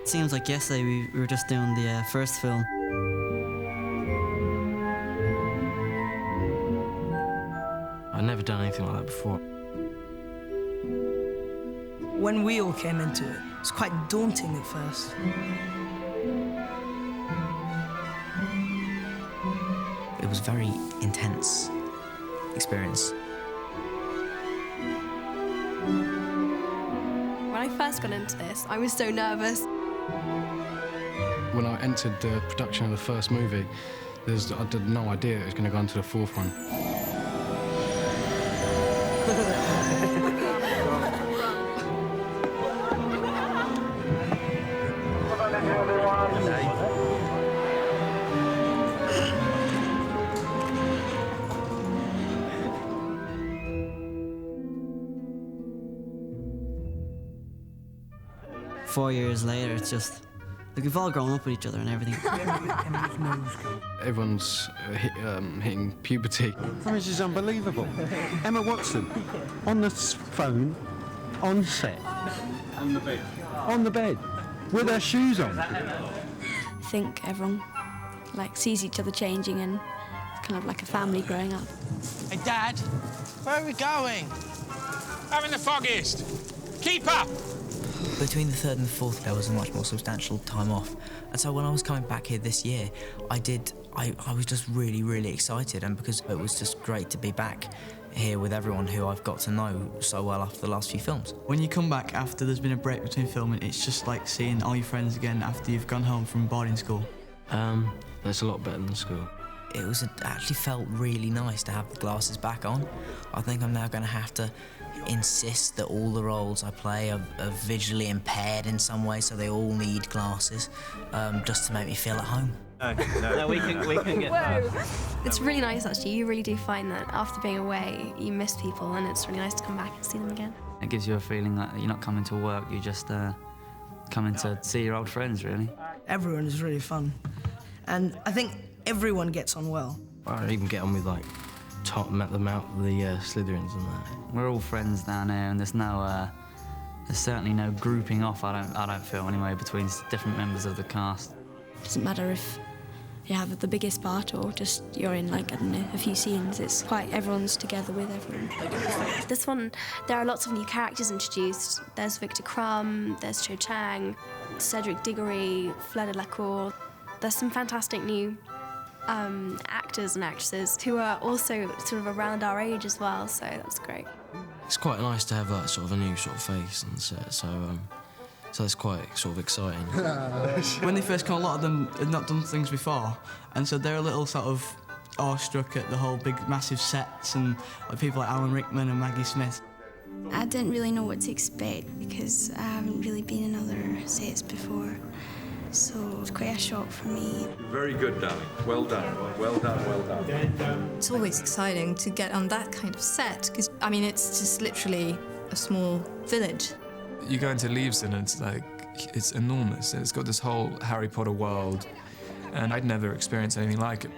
It seems like yesterday we were just doing the first film. I'd never done anything like that before. When we all came into it, it was quite daunting at first. It was a very intense experience. When I first got into this, I was so nervous. When I entered the production of the first movie, I had no idea it was going to go into the fourth one. 4 years later, it's just like we've all grown up with each other and everything. Everyone's hitting puberty. I mean, this is unbelievable. Emma Watson, on the phone, on set. On the bed. On the bed, with her shoes on. I think everyone sees each other changing, and it's kind of like a family growing up. Hey, Dad, where are we going? Having the foggiest. Keep up! Between the third and the fourth, there was a much more substantial time off. And so when I was coming back here this year, I was just really, really excited, and because it was just great to be back here with everyone who I've got to know so well after the last few films. When you come back after there's been a break between filming, it's just like seeing all your friends again after you've gone home from boarding school. It's a lot better than school. It actually felt really nice to have the glasses back on. I think I'm now going to have to insist that all the roles I play are visually impaired in some way, so they all need glasses, just to make me feel at home. No, we can get that. It's really nice, actually. You really do find that after being away, you miss people, and it's really nice to come back and see them again. It gives you a feeling that you're not coming to work, you're just coming to see your old friends, really. Everyone is really fun. And I think everyone gets on well. I even get on with, the Slytherins and that. We're all friends down here, and there's certainly no grouping off, I don't feel, anyway, between different members of the cast. It doesn't matter if you have the biggest part or just you're in, I don't know, a few scenes. It's quite everyone's together with everyone. This one, there are lots of new characters introduced. There's Victor Crumb, there's Cho Chang, Cedric Diggory, Fleur de la Cour. There's some fantastic new actors and actresses who are also sort of around our age as well, so that's great. It's quite nice to have a new sort of face on set, so it's quite sort of exciting. When they first come, a lot of them had not done things before, and so they're a little sort of awestruck at the whole big, massive sets and people like Alan Rickman and Maggie Smith. I didn't really know what to expect because I haven't really been in other sets before, so it was quite a shock for me. Very good, darling. Well done. Well done, well done. It's always exciting to get on that kind of set because, I mean, it's just literally a small village. You go into Leavesden and it's enormous, and it's got this whole Harry Potter world, and I'd never experienced anything like it.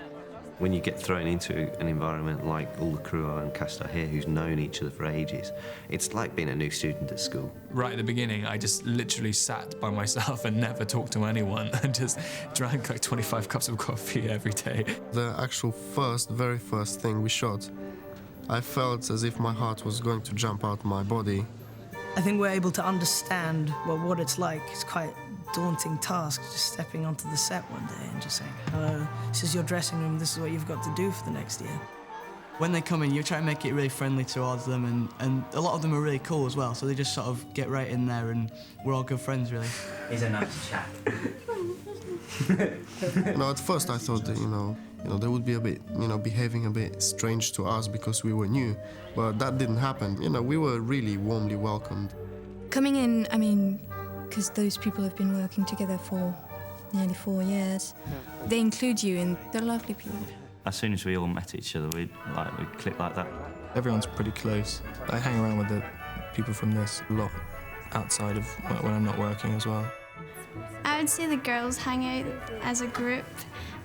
When you get thrown into an environment like all the crew and cast are here who's known each other for ages, it's like being a new student at school. Right at the beginning, I just literally sat by myself and never talked to anyone and just drank 25 cups of coffee every day. The actual very first thing we shot, I felt as if my heart was going to jump out my body. I think we're able to understand what it's like. It's quite a daunting task, just stepping onto the set one day and just saying, hello, this is your dressing room, this is what you've got to do for the next year. When they come in, you try and make it really friendly towards them, and a lot of them are really cool as well, so they just sort of get right in there, and we're all good friends, really. He's a nice chap. At first I thought that, they would be a bit, behaving a bit strange to us because we were new, but that didn't happen. We were really warmly welcomed. Coming in, I mean, because those people have been working together for nearly 4 years, they include you, and they're lovely people. As soon as we all met each other, we clicked like that. Everyone's pretty close. I hang around with the people from this a lot outside of when I'm not working as well. I would say the girls hang out as a group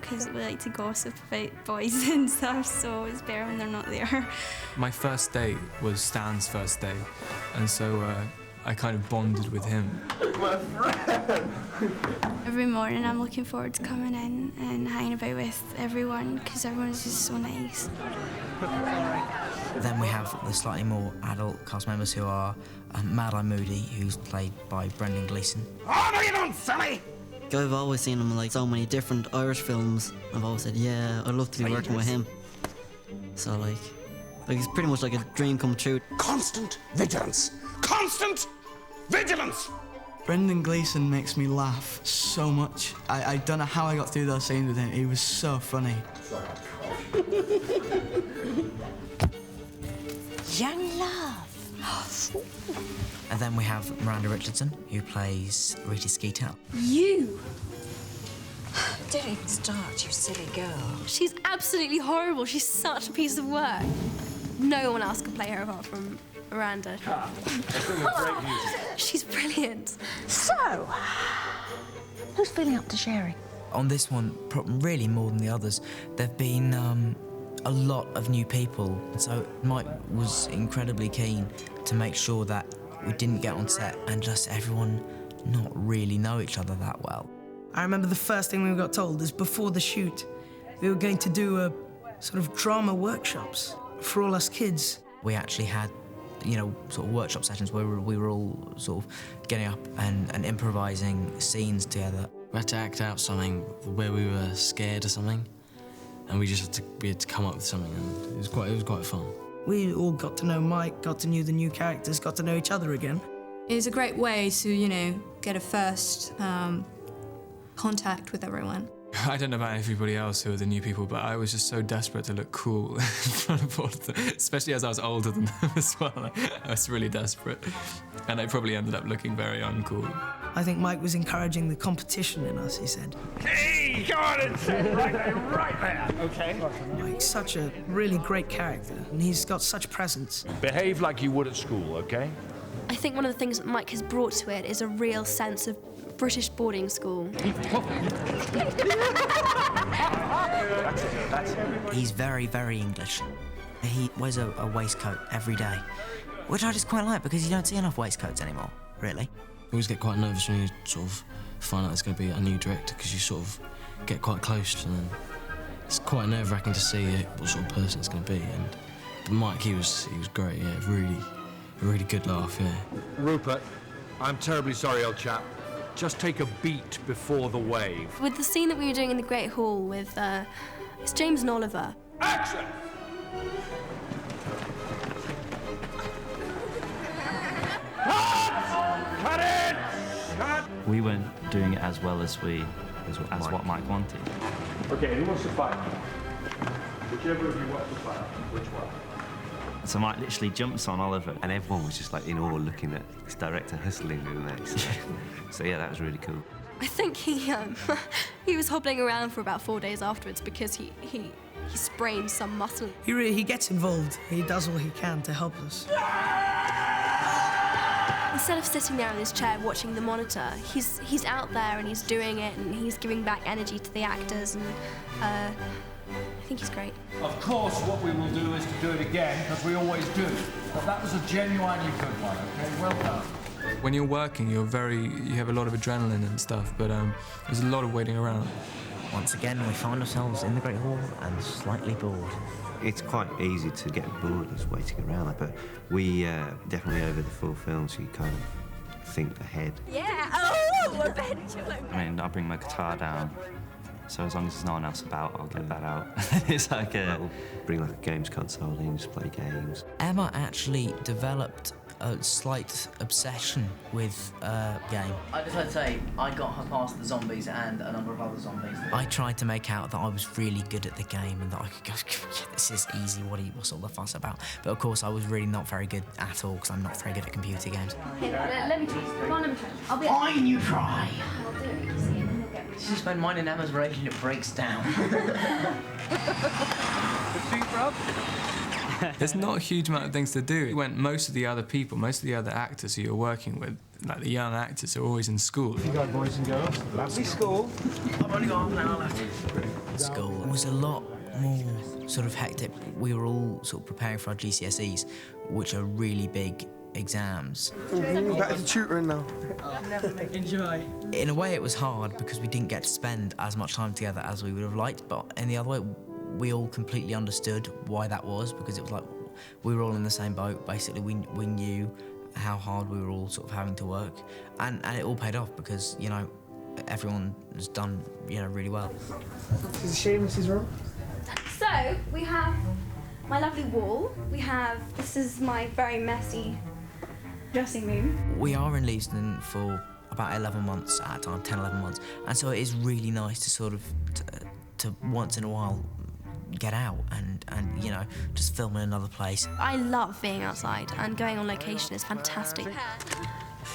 because we like to gossip about boys and stuff, so it's better when they're not there. My first date was Stan's first date, and so I kind of bonded with him. My friend! Every morning I'm looking forward to coming in and hanging about with everyone because everyone is just so nice. Then we have the slightly more adult cast members who are Mad-Eye Moody, who's played by Brendan Gleeson. Oh, no, you don't, silly! I've always seen him in like so many different Irish films. I've always said, yeah, I'd love to be working with him. So like it's pretty much like a dream come true. Constant vigilance! Constant vigilance! Brendan Gleeson makes me laugh so much. I don't know how I got through those scenes with him. He was so funny. Young love. And then we have Miranda Richardson, who plays Rita Skeeter. You! Don't even start, you silly girl. She's absolutely horrible. She's such a piece of work. No one else can play her apart from Miranda. She's brilliant. So, who's feeling up to sharing? On this one, really more than the others, there've been a lot of new people. So Mike was incredibly keen to make sure that we didn't get on set and just everyone not really know each other that well. I remember the first thing we got told is before the shoot, we were going to do a sort of drama workshops for all us kids. We actually had, you know, sort of workshop sessions where we were all sort of getting up and improvising scenes together. We had to act out something where we were scared or something, and we had to come up with something, and it was quite fun. We all got to know Mike, got to know the new characters, got to know each other again. It's a great way to, you know, get a first contact with everyone. I don't know about everybody else who are the new people, but I was just so desperate to look cool in front of all of them, especially as I was older than them as well. I was really desperate, and I probably ended up looking very uncool. I think Mike was encouraging the competition in us, he said. Hey, go on and sit right there. Okay. Mike's such a really great character, and he's got such presence. Behave like you would at school, okay? I think one of the things that Mike has brought to it is a real sense of British boarding school. He's very, very English. He wears a waistcoat every day, which I just quite like because you don't see enough waistcoats anymore, really. I always get quite nervous when you sort of find out there's going to be a new director because you sort of get quite close and then it's quite nerve-wracking to see what sort of person it's going to be. But Mike, he was great, yeah, really good laugh, yeah. Rupert, I'm terribly sorry, old chap. Just take a beat before the wave. With the scene that we were doing in the Great Hall with, it's James and Oliver. Action! Cut it! Cut! We weren't doing it as well as what Mike wanted. Okay, who wants to fight? Whichever of you wants to fight. Which one? So Mike literally jumps on Oliver. And everyone was just like in awe looking at this director hustling doing that. So yeah, that was really cool. I think he was hobbling around for about 4 days afterwards because he sprained some muscle. He gets involved. He does all he can to help us. Instead of sitting there in his chair watching the monitor, he's out there and he's doing it and he's giving back energy to the actors and I think he's great. Of course, what we will do is to do it again, because we always do. But that was a genuinely good one, okay? Well done. When you're working, you have a lot of adrenaline and stuff, but there's a lot of waiting around. Once again, we find ourselves in the Great Hall and slightly bored. It's quite easy to get bored just waiting around, but we definitely over the 4 films, you kind of think ahead. Yeah, oh, a pendulum. I mean, I bring my guitar down, so as long as there's no one else about, I'll get that out. It's like We'll bring like a games console in, just play games. Emma actually developed a slight obsession with game. I just had to say, I got her past the zombies and a number of other zombies. I tried to make out that I was really good at the game and that I could go, yeah, this is easy, what's all the fuss about? But of course I was really not very good at all because I'm not very good at computer games. Here, let me try. Come on, let me try. I'll be Fine, you try. I'll do it, you see, and then you'll get me. This is when mine and Emma's relationship breaks down. There's not a huge amount of things to do. When most of the other actors who you're working with, like the young actors, are always in school. You go, boys and girls. Lovely school. I've only got half an hour left. School was a lot more sort of hectic. We were all sort of preparing for our GCSEs, which are really big exams. Back to tutoring now. Enjoy. In a way, it was hard because we didn't get to spend as much time together as we would have liked, but in the other way, we all completely understood why that was, because it was like we were all in the same boat. Basically, we knew how hard we were all sort of having to work, and it all paid off because, you know, everyone has done, you know, really well. It's a shame this is wrong. So, we have my lovely wall. This is my very messy dressing room. We are in Leavesden for about 11 months at a time, 10, 11 months, and so it is really nice to sort of, to once in a while get out and you know, just film in another place. I love being outside, and going on location is fantastic.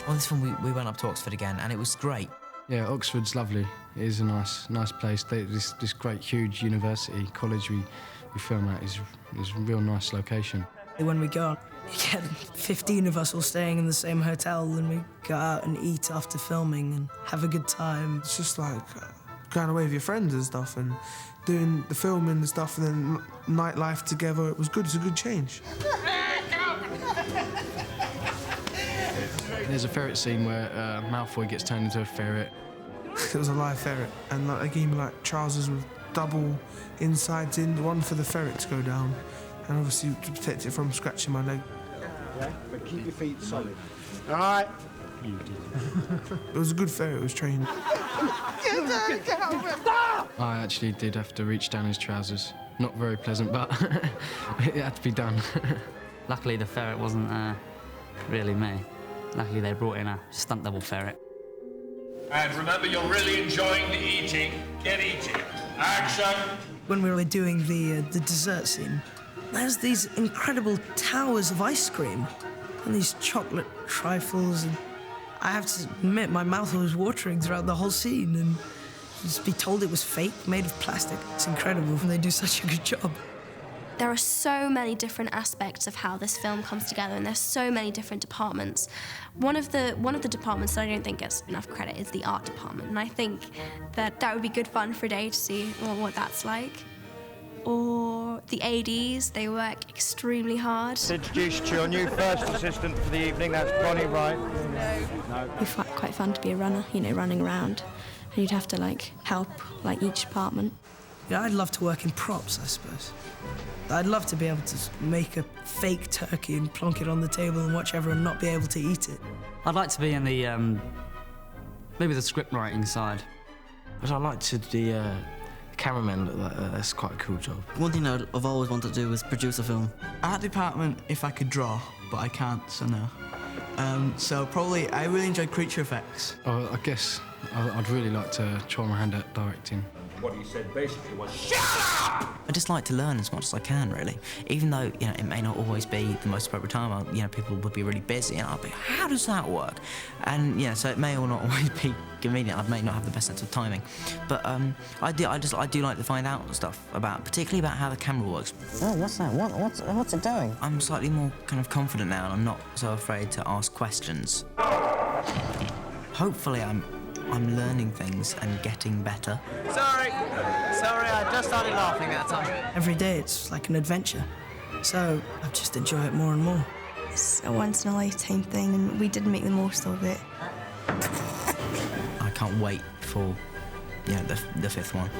On this film, we went up to Oxford again, and it was great. Yeah, Oxford's lovely. It is a nice place. This great, huge university, college we film at is a real nice location. When we go, you get 15 of us all staying in the same hotel, and we go out and eat after filming and have a good time. It's just like going away with your friends and stuff and doing the filming and stuff, and then nightlife together. It was good. It's a good change. There's a ferret scene where Malfoy gets turned into a ferret. It was a live ferret, and like, they gave me like trousers with double insides in, one for the ferret to go down, and obviously to protect it from scratching my leg. Yeah, but keep your feet solid. All right. You did. It was a good ferret. It was trained. I actually did have to reach down his trousers. Not very pleasant, but it had to be done. Luckily, the ferret wasn't really me. Luckily, they brought in a stunt double ferret. And remember, you're really enjoying the eating. Get eating. Action! When we were doing the dessert scene, there's these incredible towers of ice cream and these chocolate trifles, and I have to admit my mouth was watering throughout the whole scene, and just be told it was fake, made of plastic. It's incredible, and they do such a good job. There are so many different aspects of how this film comes together, and there's so many different departments. One of the departments that I don't think gets enough credit is the art department, and I think that would be good fun for a day to see what that's like. Or the ADs, they work extremely hard. Introduce you to your new first assistant for the evening, that's Bonnie Wright. No. It'd be quite fun to be a runner, you know, running around, and you'd have to like help like each department. Yeah, I'd love to work in props, I suppose. I'd love to be able to make a fake turkey and plonk it on the table and watch everyone not be able to eat it. I'd like to be in the, maybe the script writing side. Because I like to the cameraman look like that. That's quite a cool job. One thing I've always wanted to do is produce a film. Art department, if I could draw, but I can't, so no. So probably, I really enjoy creature effects. Oh, I guess I'd really like to try my hand at directing. What he said basically was, shut up! I just like to learn as much as I can, really. Even though, you know, it may not always be the most appropriate time. You know, people would be really busy, and I'll be, how does that work? And, you know, so it may or not always be convenient. I may not have the best sense of timing. But I do like to find out stuff particularly about how the camera works. Oh, what's that? What's it doing? I'm slightly more kind of confident now, and I'm not so afraid to ask questions. Hopefully I'm learning things and getting better. Sorry, I just started laughing that time. Every day it's like an adventure, so I just enjoy it more and more. It's a once-in-a-lifetime thing, and we did make the most of it. I can't wait for, you know, the fifth one.